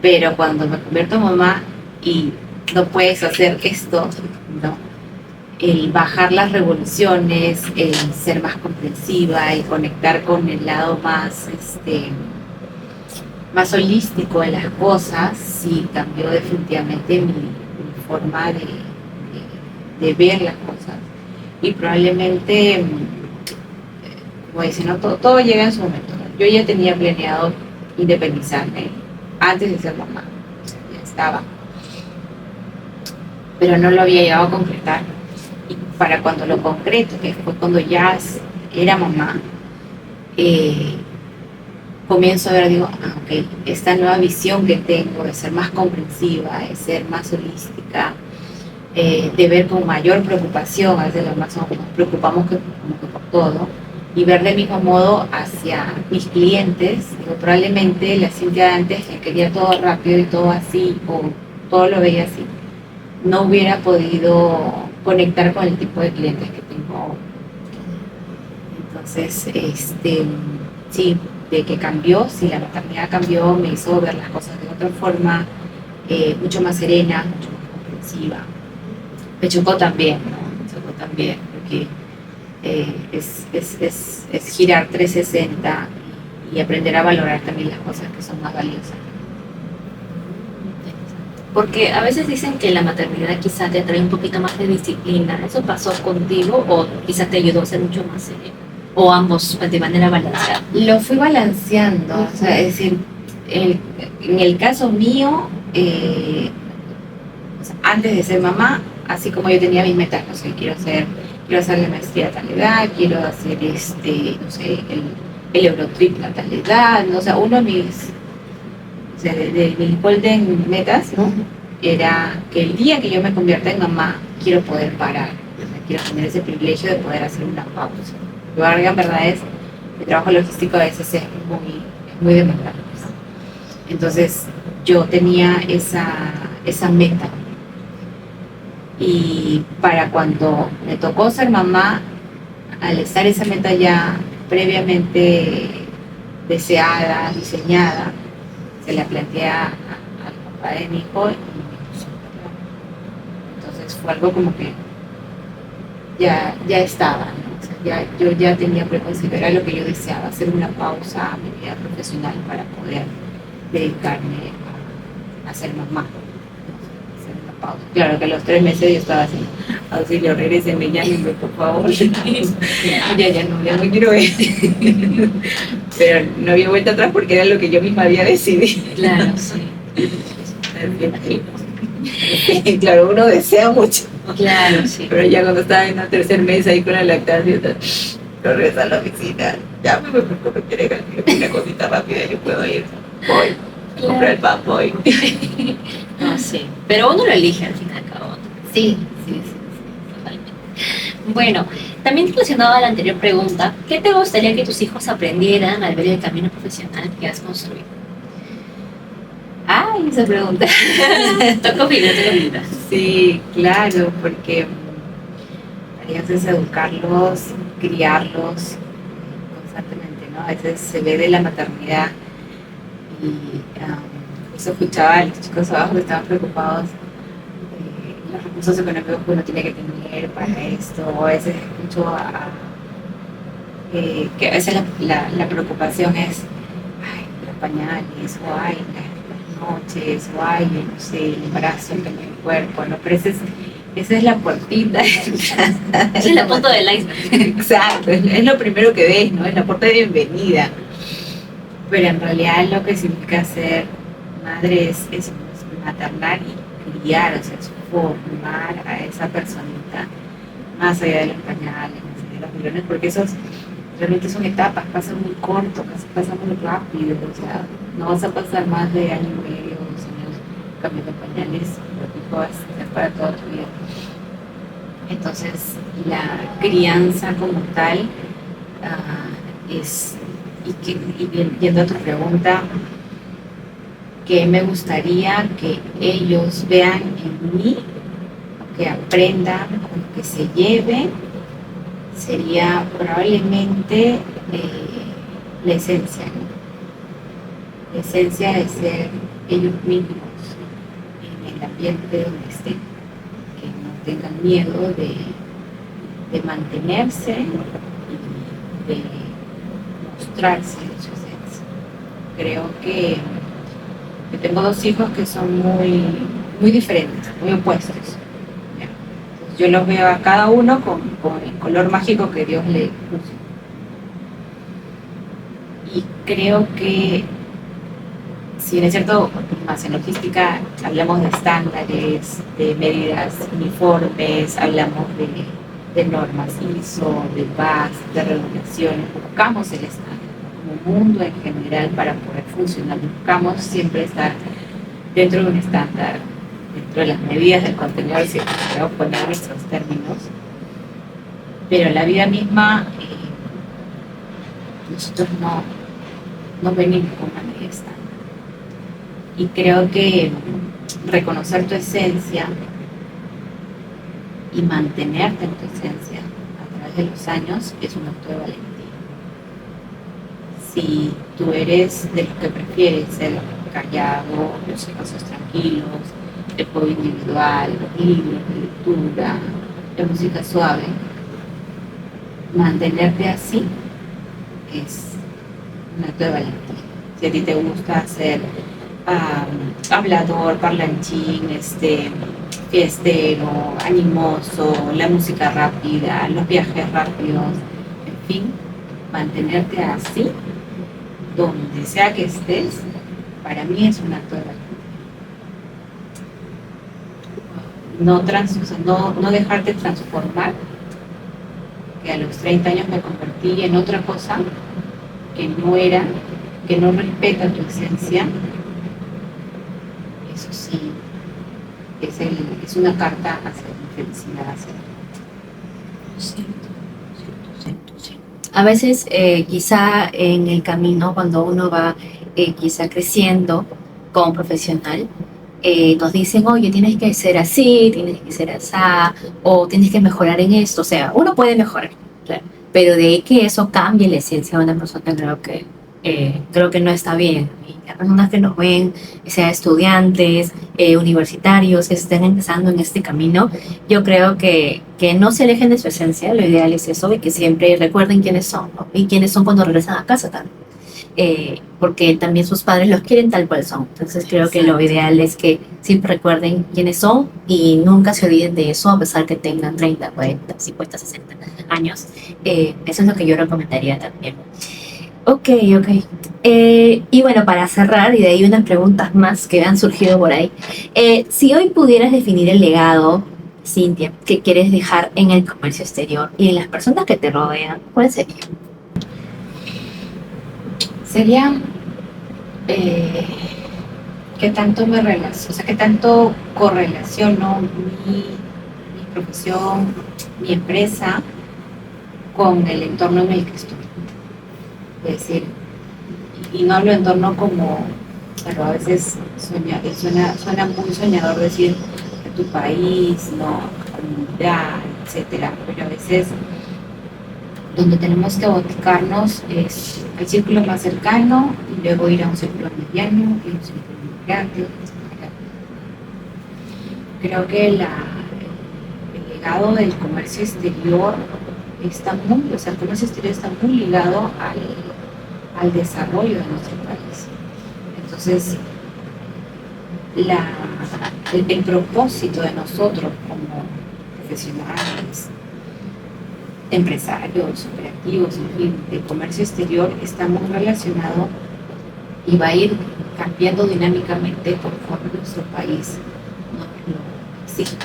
Pero cuando me convierto en mamá y no puedes hacer esto, ¿no? El bajar las revoluciones, el ser más comprensiva y conectar con el lado más holístico de las cosas, sí cambió definitivamente mi forma de ver las cosas. Y probablemente, como dicen, ¿no? Todo llega en su momento. Yo ya tenía planeado independizarme antes de ser mamá, ya estaba, pero no lo había llegado a concretar. Y para cuando lo concreto, que fue cuando ya era mamá, comienzo a ver, digo, ok, esta nueva visión que tengo de ser más comprensiva, de ser más holística, de ver con mayor preocupación, a veces las mamás nos preocupamos como que por todo, y ver del mismo modo hacia mis clientes. Digo, probablemente la Cintia de antes, que quería todo rápido y todo así, o todo lo veía así, no hubiera podido conectar con el tipo de clientes que tengo ahora. Entonces, sí, de que cambió, sí, la maternidad cambió, me hizo ver las cosas de otra forma, mucho más serena, mucho más comprensiva. Me chocó también, ¿no? Me chocó también, porque es girar 360 y aprender a valorar también las cosas que son más valiosas. Porque a veces dicen que la maternidad quizá te trae un poquito más de disciplina. ¿Eso pasó contigo o quizás te ayudó a ser mucho más sereno? ¿O ambos de manera balanceada? Lo fui balanceando, o sea, es decir, en el caso mío, o sea, antes de ser mamá, así como yo tenía mis metas, no sé, quiero hacer la maestría a tal edad, quiero hacer no sé, el Eurotrip a tal edad, ¿no? O sea, uno de mis golden metas, ¿no? Era que el día que yo me convierta en mamá, quiero poder parar, o sea, quiero tener ese privilegio de poder hacer una pausa. La gran verdad es, el trabajo logístico a veces es muy demandante. Entonces, yo tenía esa meta. Y para cuando me tocó ser mamá, al estar esa meta ya previamente deseada, diseñada, se la planteé al papá de mi hijo y me puso. Entonces fue algo como que ya estaba, ¿no? O sea, yo ya tenía preconcebido, era lo que yo deseaba, hacer una pausa a mi vida profesional para poder dedicarme a ser mamá. Hacer una pausa. Claro que a los 3 meses yo estaba así, auxilio, regréseme, llámenme por favor. Ya no quiero ver. Pero no había vuelta atrás porque era lo que yo misma había decidido. Claro, sí. Claro, uno desea mucho. Claro, sí. Pero ya cuando estaba en el tercer mes ahí con la lactancia, lo regresa a la oficina. Ya me quiere una cosita rápida, yo puedo ir. Voy. Comprar el pan, voy. No, sí. Pero uno lo elige al fin y al cabo. Sí. Totalmente. Bueno, también relacionado a la anterior pregunta, ¿qué te gustaría que tus hijos aprendieran al ver el camino profesional que has construido? Ay, esa pregunta. Toco fibra. Sí, claro, porque harías es educarlos, criarlos constantemente, ¿no? A veces se ve de la maternidad y justo escuchaba a los chicos abajo que estaban preocupados de los recursos económicos que uno tiene que tener para esto, o a veces escucho que a veces la preocupación es, ay, los pañales, o ay, noches, o ay, no sé, el embarazo, el cambio de cuerpo, ¿no? Pero esa es la puertita. Esa es la punta del iceberg. Exacto, es lo primero que ves, ¿no? Es la puerta de bienvenida. Pero en realidad lo que significa ser madre es maternar y criar, o sea, es formar a esa personita más allá de los pañales, más allá de los biberones, porque esos realmente son etapas, pasan muy corto, pasan muy rápido, o sea, no vas a pasar más de año y medio, 2 años cambiando pañales, lo que vas a hacer para toda tu vida. Entonces, la crianza como tal es, y yendo a tu pregunta, que me gustaría que ellos vean en mí, que aprendan, que se lleven, sería probablemente la esencia, ¿no? La esencia de ser ellos mismos en el ambiente donde estén, que no tengan miedo de mantenerse y de mostrarse en su esencia. Creo que tengo 2 hijos que son muy diferentes, muy opuestos. Yo los veo a cada uno con el color mágico que Dios le puso. Y creo que, si bien es cierto, más en logística hablamos de estándares, de medidas uniformes, hablamos de normas ISO, de BAS, de regulaciones, buscamos el estándar. Como mundo en general, para poder funcionar, buscamos siempre estar dentro de un estándar, dentro de las medidas del contenedor, si queremos poner nuestros términos, pero la vida misma, nosotros no venimos con una medida estándar. Y creo que reconocer tu esencia y mantenerte en tu esencia a través de los años es un acto de valentía. Si tú eres de los que prefieres ser callado, los espacios tranquilos, el juego individual, los libros, la lectura, la música suave, mantenerte así es un acto de valentía. Si a ti te gusta ser hablador, parlanchín, fiestero, animoso, la música rápida, los viajes rápidos, en fin, mantenerte así, donde sea que estés, para mí es un acto de valentía. No dejarte transformar, que a los 30 años me convertí en otra cosa que no era, que no respeta tu esencia. Eso sí, es una carta hacia mi felicidad, hacia A veces quizá en el camino, cuando uno va quizá creciendo como profesional, nos dicen, oye, tienes que ser así, tienes que ser asá, o tienes que mejorar en esto. O sea, uno puede mejorar, claro, pero de ahí que eso cambie la esencia de una persona, creo que creo que no está bien. Y las personas que nos ven, sea estudiantes, universitarios, que estén empezando en este camino, yo creo que no se alejen de su esencia. Lo ideal es eso, y que siempre recuerden quiénes son, ¿no? Y quiénes son cuando regresan a casa también. Porque también sus padres los quieren tal cual son. Entonces creo que lo ideal es que siempre recuerden quiénes son y nunca se olviden de eso, a pesar que tengan 30, 40, 50, 60 años. Eso es lo que yo recomendaría también. Ok, ok. Y bueno, para cerrar, y de ahí unas preguntas más que han surgido por ahí. Si hoy pudieras definir el legado, Cintia, que quieres dejar en el comercio exterior y en las personas que te rodean, ¿cuál sería? Sería qué tanto me relaciono, o sea, qué tanto correlaciono mi profesión, mi empresa con el entorno en el que estoy. Es decir, y no hablo de entorno como, pero a veces suena muy soñador decir que tu país, no, comunidad, etcétera, pero a veces donde tenemos que ubicarnos es el círculo más cercano y luego ir a un círculo mediano y un círculo muy grande, etcétera. Creo que el legado del comercio exterior está muy, o sea, el comercio exterior está muy ligado al desarrollo de nuestro país. Entonces, el propósito de nosotros como profesionales, empresarios, operativos, en fin, de comercio exterior está muy relacionado y va a ir cambiando dinámicamente conforme nuestro país nos lo exige.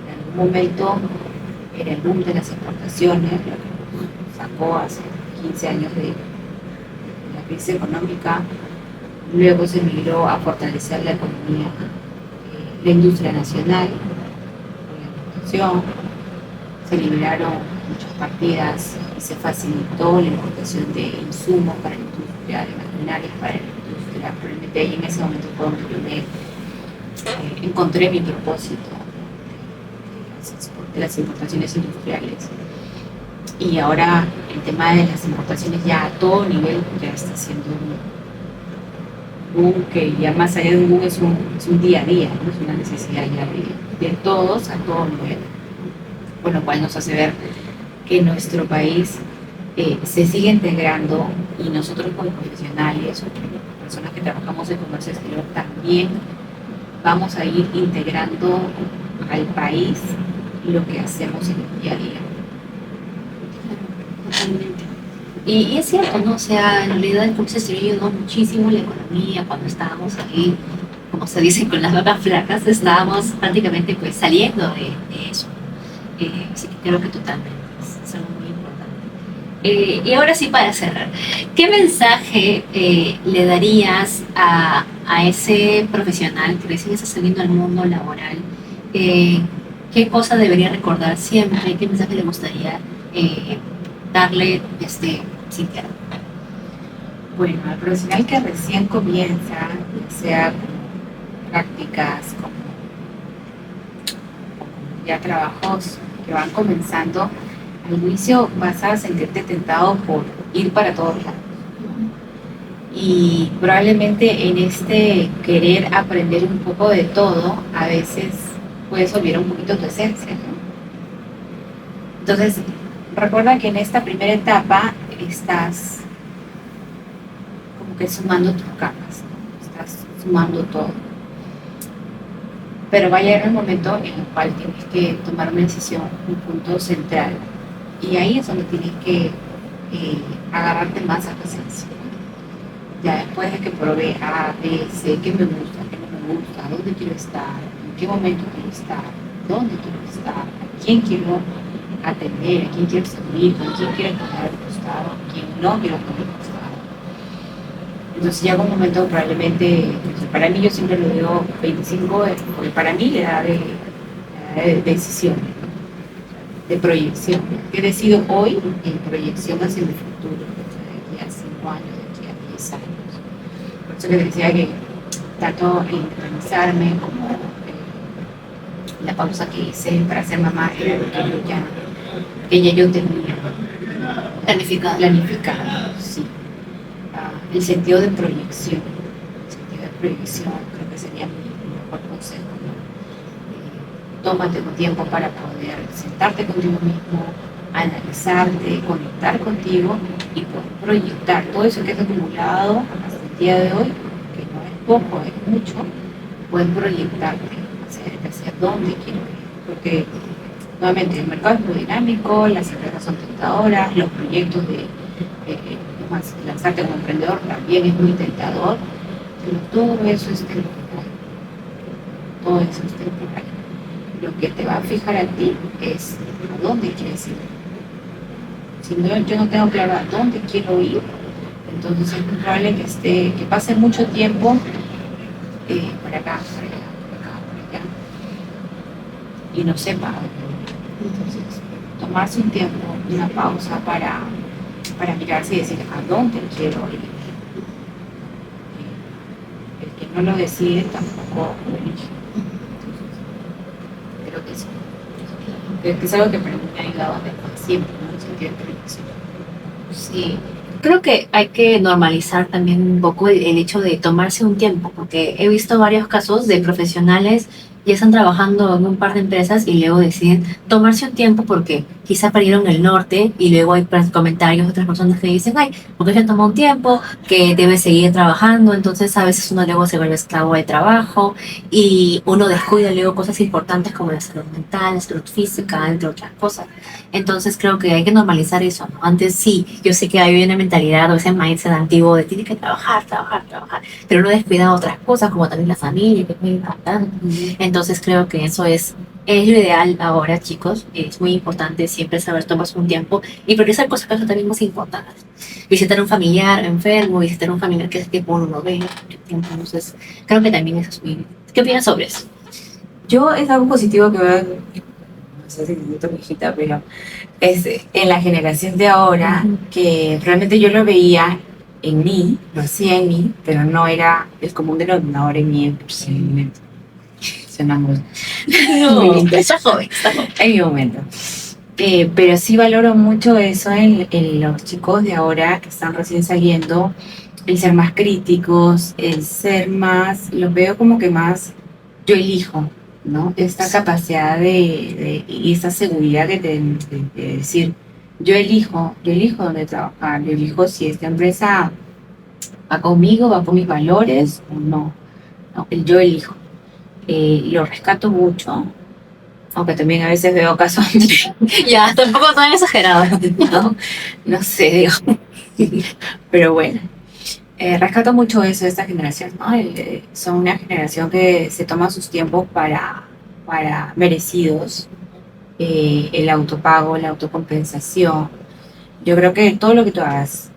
En algún momento era el boom de las exportaciones, lo que nos sacó hace 15 años de la crisis económica, luego se migró a fortalecer la economía, la industria nacional, con la exportación, se liberaron muchas partidas y se facilitó la importación de insumos para la industria, de maquinarias para la industria. Probablemente ahí en ese momento fue donde yo encontré mi propósito de las importaciones industriales. Y ahora el tema de las importaciones ya a todo nivel ya está siendo un boom que ya más allá de un boom es un día a día, ¿no? Es una necesidad ya de todos a todo nivel. Con lo cual nos hace ver que nuestro país se sigue integrando y nosotros como profesionales o como personas que trabajamos en comercio exterior también vamos a ir integrando al país lo que hacemos en el día a día. Y es cierto, ¿no? O sea, en realidad el comercio exterior ayudó muchísimo la economía cuando estábamos ahí, como se dice, con las vacas flacas, estábamos prácticamente pues saliendo de eso. Así que creo que totalmente es algo muy importante. Y ahora sí, para cerrar, ¿qué mensaje le darías a ese profesional que recién está saliendo al mundo laboral? ¿Qué cosa debería recordar siempre? ¿Qué mensaje le gustaría darle Cintia? Bueno, al profesional que recién comienza, ya sea con prácticas, como ya trabajos que van comenzando, al inicio vas a sentirte tentado por ir para todos lados. Y probablemente en este querer aprender un poco de todo, a veces puedes olvidar un poquito tu esencia, ¿no? Entonces, recuerda que en esta primera etapa estás como que sumando tus capas, ¿no? Estás sumando todo. Pero va a llegar un momento en el cual tienes que tomar una decisión, un punto central. Y ahí es donde tienes que agarrarte más a tu esencia. Ya después de que probé A, B, C, qué me gusta, qué no me gusta, dónde quiero estar, en qué momento quiero estar, dónde quiero estar, a quién quiero atender, a quién quiero servir, con quién quiero poner al costado, a quién no quiero poner al costado. Entonces llega un momento probablemente, para mí yo siempre lo digo 25, porque para mí le da de decisión, de proyección. ¿Qué decido hoy en proyección hacia mi futuro? De aquí a 5 años, de aquí a 10 años. Por eso les decía que tanto en independizarme como la pausa que hice para ser mamá era lo que ya yo tenía Planificado. planificado, sí. el sentido de proyección. El sentido de proyección creo que sería mi mejor consejo, ¿no? Tómate tu tiempo para poder sentarte contigo mismo, analizarte, conectar contigo y poder proyectar todo eso que has acumulado hasta el día de hoy, que no es poco, es mucho, poder proyectarte hacia dónde quiero ir. Porque nuevamente el mercado es muy dinámico, las empresas son tentadoras, los proyectos más, lanzarte como emprendedor también es muy tentador, pero todo eso es temporal. Todo eso es temporal. Lo que te va a fijar a ti es a dónde quieres ir. Si yo no tengo claro a dónde quiero ir, entonces es muy probable que pase mucho tiempo por acá, por allá, por acá, por allá, y no sepa. Entonces, tomarse un tiempo, una pausa para mirarse y decir a dónde quiero ir. El que no lo decide tampoco lo elige. Creo que sí. Creo que es algo que para mí me ha ayudado siempre, ¿no? El sentido de proyección. Sí, creo que hay que normalizar también un poco el hecho de tomarse un tiempo, porque he visto varios casos de profesionales ya están trabajando en un par de empresas y luego deciden tomarse un tiempo porque quizá perdieron el norte y luego hay comentarios de otras personas que dicen, ay, porque se tomó un tiempo, que debe seguir trabajando, entonces a veces uno luego se vuelve esclavo de trabajo y uno descuida luego cosas importantes como la salud mental, la salud física, entre otras cosas. Entonces creo que hay que normalizar eso, ¿no? Antes sí, yo sé que hay una mentalidad o ese mindset antiguo de tienes que trabajar, pero no descuida otras cosas como también la familia, que es muy importante. Entonces creo que eso es lo ideal ahora, chicos. Es muy importante siempre saber tomarse un tiempo y priorizar cosas que son también más importantes. Visitar a un familiar enfermo, visitar a un familiar que es que uno no ve mucho tiempo. Entonces creo que también eso es muy... ¿Qué opinas sobre eso? Yo es algo positivo que veo, no sé si me siento viejita, pero es en la generación de ahora que realmente yo lo veía en mí, lo hacía en mí, pero no era el común denominador en mí en mi momento. Sonamos muy linda. Está joven, está joven. En mi momento. Pero sí valoro mucho eso en los chicos de ahora que están recién saliendo, el ser más críticos, el ser más, los veo como que más, yo elijo, ¿no? Esta capacidad y esta seguridad de decir, yo elijo dónde trabajar, yo elijo si esta empresa va conmigo, va con mis valores o no, ¿no? El yo elijo. Lo rescato mucho, aunque también a veces veo casos, Ya, tampoco tan exagerado. no sé, digo, pero bueno. Rescato mucho eso de esta generación, ¿no? Son una generación que se toma sus tiempos para merecidos, el autopago, la autocompensación. Yo creo que todo lo que tú hagas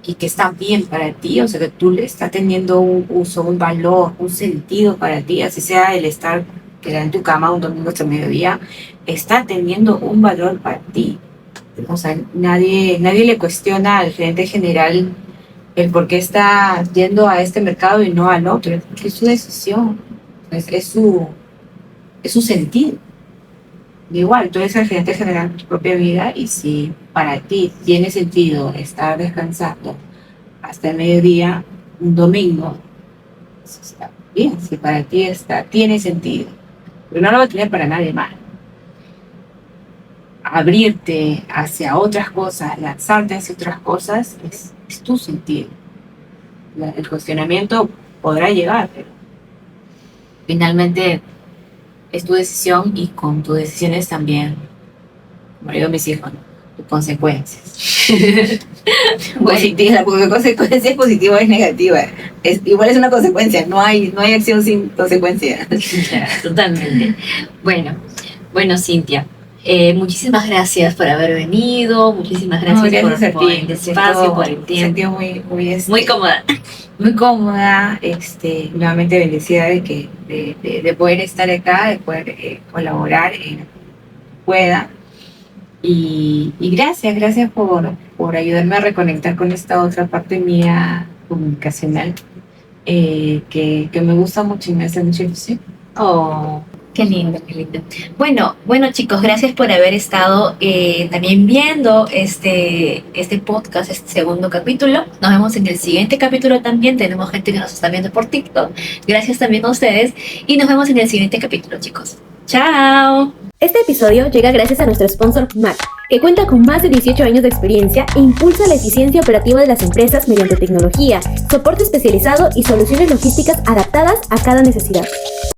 y que está bien para ti, o sea, que tú le estás teniendo un uso, un valor, un sentido para ti, así sea el estar quedar en tu cama un domingo hasta el mediodía, está teniendo un valor para ti. O sea, nadie le cuestiona al gerente general el por qué está yendo a este mercado y no al otro. Es su decisión, es su sentido. Igual, tú eres el gerente general de tu propia vida y si para ti tiene sentido estar descansando hasta el mediodía, un domingo, eso está bien. Si para ti tiene sentido, pero no lo va a tener para nadie más. Abrirte hacia otras cosas, lanzarte hacia otras cosas, es tu sentido. El cuestionamiento podrá llegar, pero finalmente es tu decisión y con tus decisiones también, como digo a mis hijos, ¿no? Tus consecuencias. Positiva, porque consecuencia es positiva o es negativa. Igual es una consecuencia, no hay acción sin consecuencia. Totalmente. Bueno, Cintia. Muchísimas gracias por haber venido, muchísimas gracias, por el espacio, por el tiempo. Me sentí Muy cómoda. muy cómoda, nuevamente bendecida de poder estar acá, de poder colaborar en lo que pueda. Y gracias por ayudarme a reconectar con esta otra parte mía comunicacional que me gusta mucho y me hace mucha ilusión. Oh, Qué lindo, qué lindo. Bueno chicos, gracias por haber estado también viendo este podcast, este segundo capítulo. Nos vemos en el siguiente capítulo también. Tenemos gente que nos está viendo por TikTok. Gracias también a ustedes. Y nos vemos en el siguiente capítulo, chicos. ¡Chao! Este episodio llega gracias a nuestro sponsor Mac, que cuenta con más de 18 años de experiencia e impulsa la eficiencia operativa de las empresas mediante tecnología, soporte especializado y soluciones logísticas adaptadas a cada necesidad.